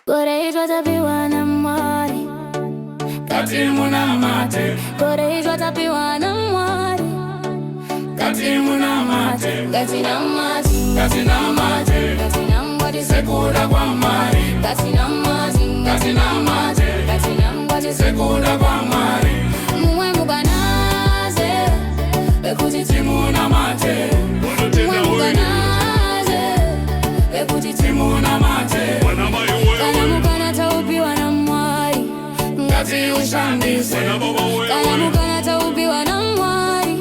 Goreidzva tapiwa na mwari kati muna mate. Goreidzva tapiwa na mwari kati muna mate. Kati na mate, kati na mate, kati na mwari sekula kwa mari. Kati na mate, kati na mate, kati na mwari sekula kwa mari. Mwe muganaze bekuti timuna mate. Mwe muganaze bekuti timuna mate. Kana mugana taupiwa na mwari ngati ushandise. Kana mugana taupiwa na mwari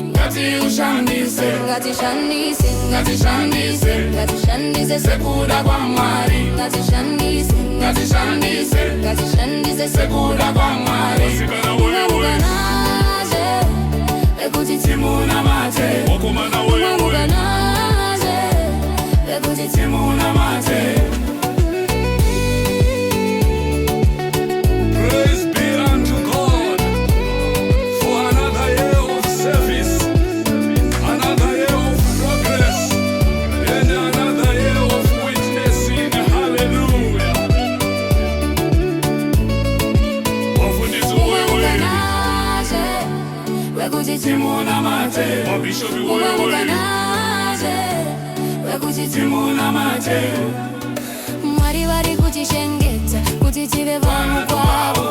ngati ushandise. Ngati shandise, ngati shandise, ngati shandise sekula kwa mwari. Ngati shandise, ngati shandise, ngati shandise sekula kwa mwari. Mwe muganaze bekuti timuna mate. Mwe muganaze bekuti timuna mate. Timuna mate, mwe muganaze bekuti timuna mate. Mwari vari kutishengeta kuti tive vanhu kwavo.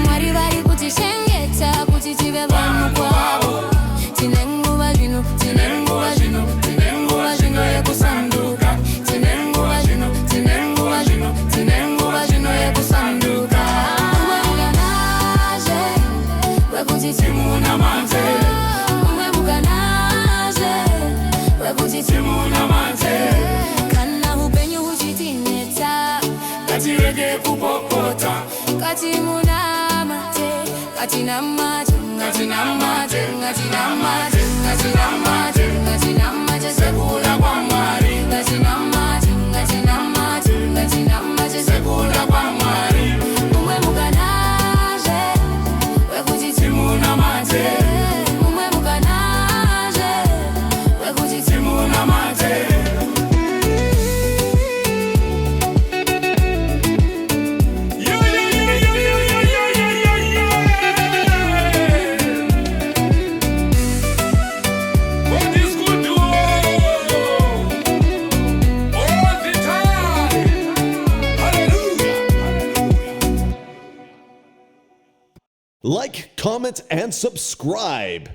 Mwari vari kutishengeta kuti tive vanhu kwavo. Tine nguva zvino, tine nguva zvino, tine nguva zvino yekusanduka. Tine nguva zvino, tine nguva zvino, tine nguva zvino yekusanduka. Mwe muganaze bekuti timuna mate. Mwe muganaze bekuti timuna mate. Kana upenyu huchitinetsa ngatirege kupopota. Kati muna mate, kati na mate, kati na mate, kati na mate, kati na mate, kati na mate sekula kwa mwari. Kati na mate, kati na mate, kati na mate sekula kwa mwari. Mwe muganaze bekuti timuna mate. Mwe muganaze bekuti timuna mate. Like, comment, and subscribe.